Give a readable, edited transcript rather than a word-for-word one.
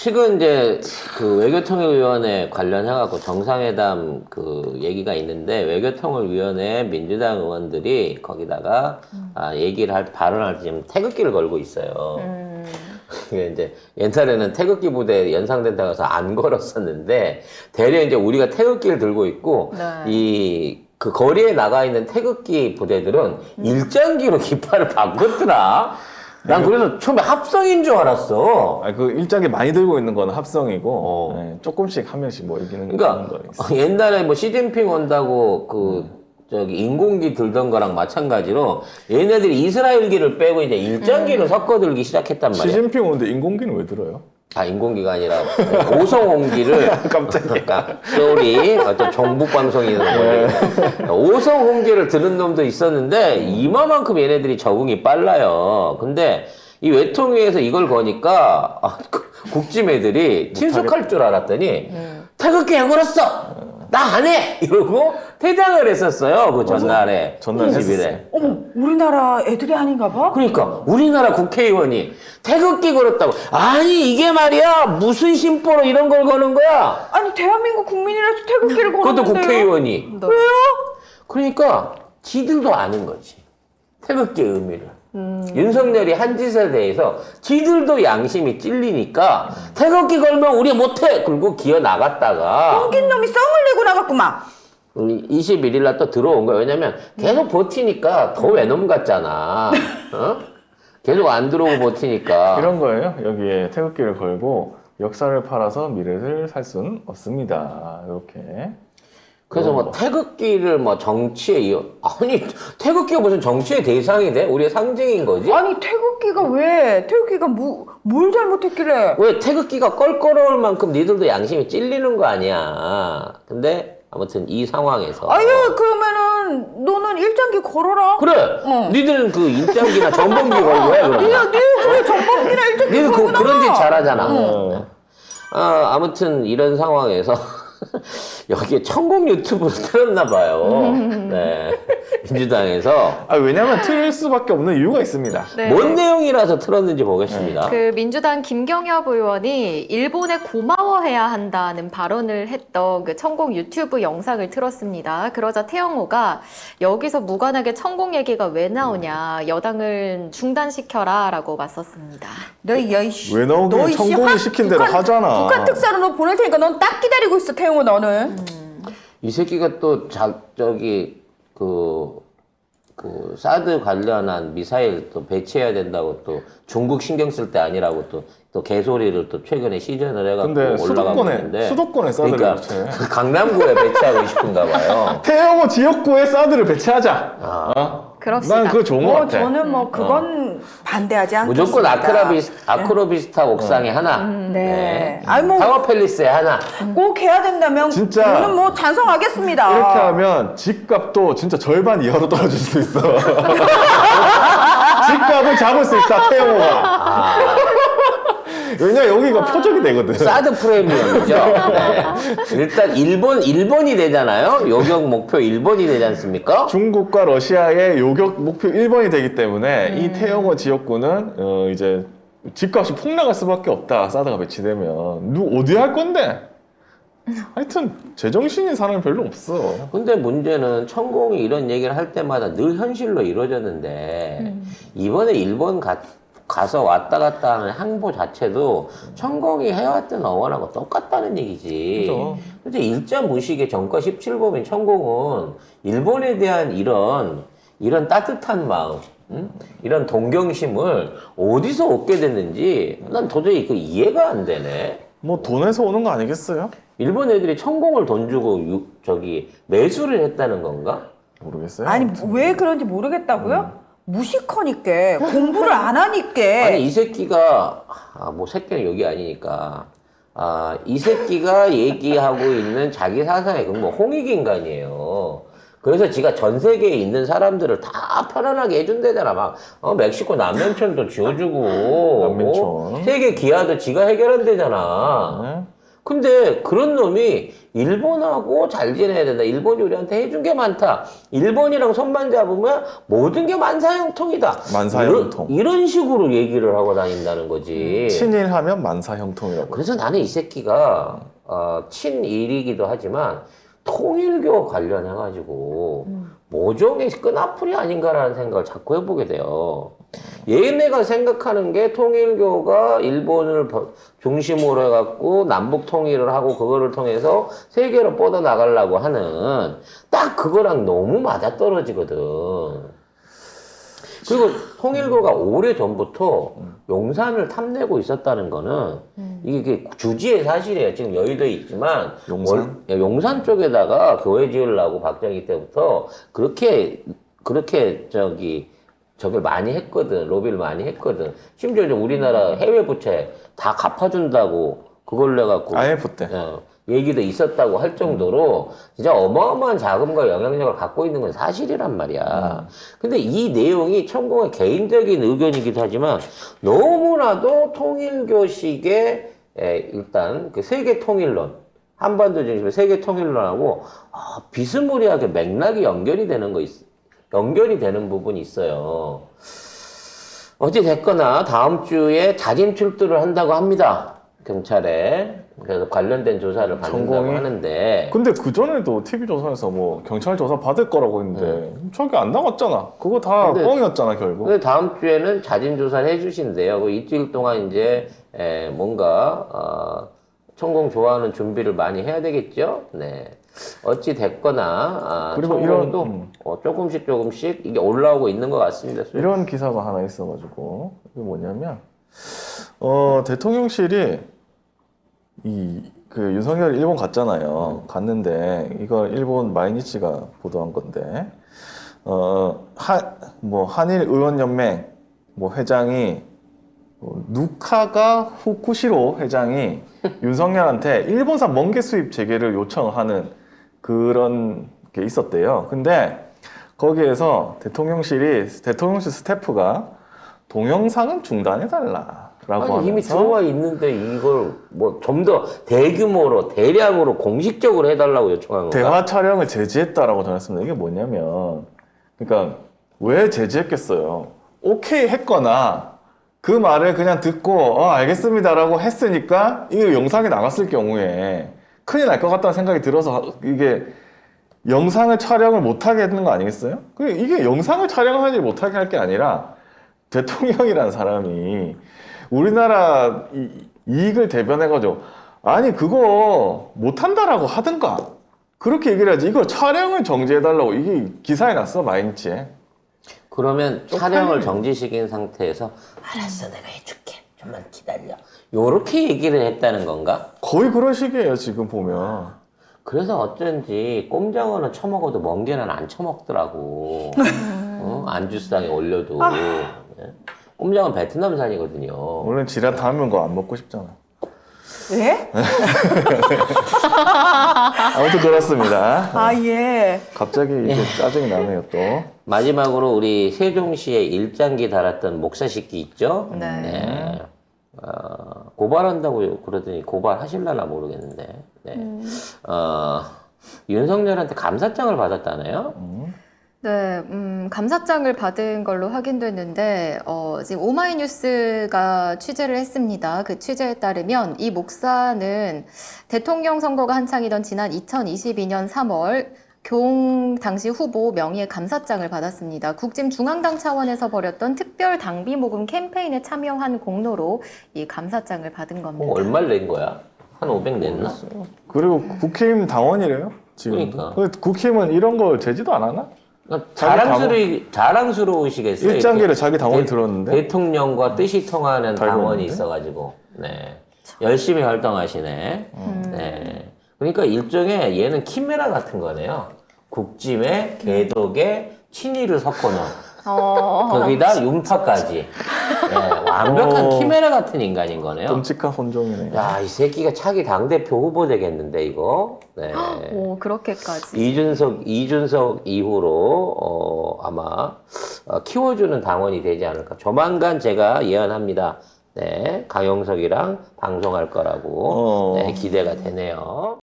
최근 이제 그 외교통일위원회 관련해갖고 정상회담 그 얘기가 있는데 외교통일위원회 민주당 의원들이 거기다가 얘기를 발언할 때 지금 태극기를 걸고 있어요. 이게 이제 옛날에는 태극기 부대 연상된다고 해서 안 걸었었는데 대래 이제 우리가 태극기를 들고 있고 이 그 거리에 나가 있는 태극기 부대들은 일장기로 깃발을 바꿨더라. 난 그래서 처음에 합성인 줄 알았어. 그 일장기 많이 들고 있는 건 합성이고 네, 조금씩 한 명씩 뭐 이기는 그러니까 거 있어요. 옛날에 뭐 시진핑 온다고 그 저기 인공기 들던 거랑 마찬가지로 얘네들이 이스라엘기를 빼고 이제 일장기를 섞어 들기 시작했단 말이야. 시진핑 오는데 인공기는 왜 들어요? 아, 인공기가 아니라 오성홍기를 깜짝이야. 쏘리 어떤 정부 방송이나 오성홍기를 들은 놈도 있었는데 이마만큼 얘네들이 적응이 빨라요. 근데 이 외통위에서 이걸 거니까 국짐 애들이 친숙할 줄 알았더니 태극기 왜 걸었어? 나 안 해! 이러고 퇴장을 했었어요. 그 전날에. 전날 20일에. 어머, 우리나라 애들이 아닌가 봐? 그러니까 우리나라 국회의원이 태극기 걸었다고. 아니 이게 말이야 무슨 심보로 이런 걸 거는 거야? 아니, 대한민국 국민이라서 태극기를 걸었는데요. 그것도 국회의원이. 왜요? 그러니까 지들도 아는 거지. 태극기의 의미를. 윤석열이 한 짓에 대해서 지들도 양심이 찔리니까 태극기 걸면 우리 못해! 그리고 기어 나갔다가 엉긴 놈이 썽을 내고 나갔구만. 21일 날 또 들어온 거야. 왜냐면 계속 버티니까 더 외놈 같잖아. 어? 계속 안 들어오고 버티니까. 이런 거예요. 여기에 태극기를 걸고 역사를 팔아서 미래를 살 수는 없습니다. 이렇게. 그래서 뭐 태극기를 뭐 정치에 아니 태극기가 무슨 정치의 대상이 돼? 우리의 상징인 거지? 아니, 태극기가 뭘 잘못했길래. 왜 태극기가 껄끄러울 만큼 니들도 양심이 찔리는 거 아니야. 근데 아무튼 이 상황에서 아니, 그러면은 너는 일장기 걸어라. 그래. 니들은 그 일장기나 전범기 걸고 해. 그러면. 니 그래, 전범기나 일장기 니들 걸고 그런 짓 나가. 잘하잖아. 아무튼 이런 상황에서 여기에 천공 유튜브를 틀었나 봐요. 네. 민주당에서 왜냐면 틀 수밖에 없는 이유가 있습니다. 네. 뭔 내용이라서 틀었는지 보겠습니다. 그 민주당 김경엽 의원이 일본에 고마워해야 한다는 발언을 했던 그 천공 유튜브 영상을 틀었습니다. 그러자 태영호가 여기서 무관하게 천공 얘기가 왜 나오냐, 여당을 중단시켜라 라고 맞섰습니다. 왜 나오긴 천공이 시킨 대로 하잖아. 북한 특사로 너 보낼 테니까 넌 딱 기다리고 있어, 태용호 너는. 이 새끼가 또 그 사드 관련한 미사일 또 배치해야 된다고 또 중국 신경 쓸 때 아니라고 또 개소리를 또 최근에 시전을 해갖고 근데 올라가고 있는데 수도권에 사드를 그러니까 배치해. 강남구에 배치하고 싶은가 봐요. 태영호 지역구에 사드를 배치하자. 그럽시다. 난 그거 좋은 것 같아. 저는 뭐 그건 반대하지 않겠습니다. 무조건 아크로비스타 옥상에 하나, 네. 아니 뭐 타워 팰리스에 하나. 꼭 해야 된다면 진짜 저는 뭐 찬성하겠습니다. 이렇게 하면 집값도 진짜 절반 이하로 떨어질 수 있어. 집값을 잡을 수 있다, 태영호가. 왜냐 여기가 표적이 되거든. 사드 프리미엄이죠. 네. 일단 일본이 되잖아요. 요격 목표 일본이 되지 않습니까? 중국과 러시아의 요격 목표 1번이 되기 때문에 이 태영호 지역구는 이제 집값이 폭락할 수밖에 없다. 사드가 배치되면. 어디 할 건데? 하여튼 제정신인 사람이 별로 없어. 근데 문제는 천공이 이런 얘기를 할 때마다 늘 현실로 이루어졌는데 이번에 일본 가서 왔다 갔다 하는 항보 자체도 천공이 해왔던 어원하고 똑같다는 얘기지. 그죠. 근데 일자 무식의 정과 17범인 천공은 일본에 대한 이런 따뜻한 마음, 이런 동경심을 어디서 얻게 됐는지 난 도저히 그 이해가 안 되네. 뭐 돈에서 오는 거 아니겠어요? 일본 애들이 천공을 돈 주고 매수를 했다는 건가? 모르겠어요. 아니 왜 그런지 모르겠다고요? 무식하니까 공부를 안 하니까. 아니 이 새끼가 뭐 새끼는 여기 아니니까 이 새끼가 얘기하고 있는 자기 사상의 근거 홍익인간이에요. 그래서 지가 전 세계에 있는 사람들을 다 편안하게 해준대잖아. 막 멕시코 남면촌도 지어주고 남면촌. 세계 기아도 지가 해결한대잖아. 근데 그런 놈이 일본하고 잘 지내야 된다. 일본이 우리한테 해준 게 많다. 일본이랑 손만 잡으면 모든 게 만사형통이다. 만사형통. 이런 식으로 얘기를 하고 다닌다는 거지. 친일하면 만사형통이라고. 그래서 나는 이 새끼가 친일이기도 하지만 통일교 관련해가지고 모종의 끈앞풀이 아닌가라는 생각을 자꾸 해보게 돼요. 얘네가 생각하는 게 통일교가 일본을 중심으로 해갖고 남북 통일을 하고 그거를 통해서 세계로 뻗어나가려고 하는 딱 그거랑 너무 맞아떨어지거든. 그리고 통일교가 오래전부터 용산을 탐내고 있었다는 거는 이게 주지의 사실이에요. 지금 여의도에 있지만 용산 쪽에다가 교회 지으려고 박정희 때부터 그렇게 저걸 많이 했거든. 로비를 많이 했거든. 심지어 이제 우리나라 해외 부채 다 갚아준다고 그걸 내갖고 IMF 때. 얘기도 있었다고 할 정도로 진짜 어마어마한 자금과 영향력을 갖고 있는 건 사실이란 말이야. 근데 이 내용이 천공의 개인적인 의견이기도 하지만 너무나도 통일교식의 일단 그 세계 통일론, 한반도 중심의 세계 통일론하고 비스무리하게 맥락이 연결이 되는 부분이 있어요. 어찌 됐거나 다음 주에 자진 출두를 한다고 합니다. 경찰에. 그래서 관련된 조사를 받는다고 하는데. 근데 그전에도 TV조선에서 뭐 경찰 조사 받을 거라고 했는데 저기 안 나갔잖아. 그거 다 뻥이었잖아 결국. 근데 다음 주에는 자진 조사를 해주신대요. 그 일주일 동안 이제 뭔가 천공 좋아하는 준비를 많이 해야 되겠죠. 네. 어찌 됐거나 그리고 천공도 조금씩 이게 올라오고 있는 것 같습니다. 이런 기사가 하나 있어가지고 이게 뭐냐면 대통령실이 그 윤석열이 일본 갔잖아요. 갔는데 이거 일본 마이니치가 보도한 건데 한일 의원연맹 회장이 누카가 후쿠시로 회장이 윤석열한테 일본산 멍게 수입 재개를 요청하는 그런 게 있었대요. 근데 거기에서 대통령실 스태프가 동영상은 중단해달라라고 하면서 이미 들어와 있는데 이걸 뭐 좀 더 대규모로 대량으로 공식적으로 해달라고 요청한 건가? 대화 촬영을 제지했다라고 전했습니다. 이게 뭐냐면 그러니까 왜 제지했겠어요? 오케이 했거나 그 말을 그냥 듣고 알겠습니다라고 했으니까 이게 영상이 나갔을 경우에 큰일 날 것 같다는 생각이 들어서 이게 영상을 촬영을 못하게 했는 거 아니겠어요? 이게 영상을 촬영하지 못하게 할 게 아니라 대통령이라는 사람이 우리나라 이익을 대변해가지고 아니 그거 못한다라고 하든가 그렇게 얘기를 하지 이거 촬영을 정지해달라고 이게 기사에 났어 마이니치에. 그러면 촬영을 정지시킨 상태에서 알았어 내가 해줄게 좀만 기다려 요렇게 얘기를 했다는 건가? 거의 그런 식이에요 지금 보면. 그래서 어쩐지 꼼장어는 처먹어도 멍게는 안 처먹더라고. 안주스당에 올려도. 예. 꼼장어는 베트남산이거든요. 원래 지라 다으면 그거 안 먹고 싶잖아. 예? 아무튼 그렇습니다. 예. 갑자기 이제 짜증이 나네요 또. 마지막으로 우리 세종시에 일장기 달았던 목사 새끼 있죠? 네. 고발한다고 그러더니 고발하실려나 모르겠는데. 네. 윤석열한테 감사장을 받았다네요? 네, 감사장을 받은 걸로 확인됐는데, 지금 오마이뉴스가 취재를 했습니다. 그 취재에 따르면 이 목사는 대통령 선거가 한창이던 지난 2022년 3월 경 당시 후보 명의의 감사장을 받았습니다. 국짐 중앙당 차원에서 벌였던 특별 당비 모금 캠페인에 참여한 공로로 이 감사장을 받은 겁니다. 얼마를 낸 거야? 한 500 냈나? 그리고 국힘 당원이래요 지금. 그러니까. 국힘은 이런 걸 제지도 안 하나? 자랑스러우시겠어요? 일장기를 자기 당원이 들었는데. 대통령과 뜻이 통하는 달고 당원이 있는데? 있어가지고, 네. 열심히 활동하시네. 네. 그러니까 일종의 얘는 키메라 같은 거네요. 국짐에 개독에 친일을 섞어놓은. 거기다 윤파까지. 네, 완벽한 키메라 같은 인간인 거네요. 끔찍한 혼종이네. 야, 이 새끼가 차기 당대표 후보 되겠는데, 이거? 네. 오, 그렇게까지. 이준석 이후로, 아마, 키워주는 당원이 되지 않을까. 조만간 제가 예언합니다. 네, 강용석이랑 방송할 거라고 네, 기대가 되네요.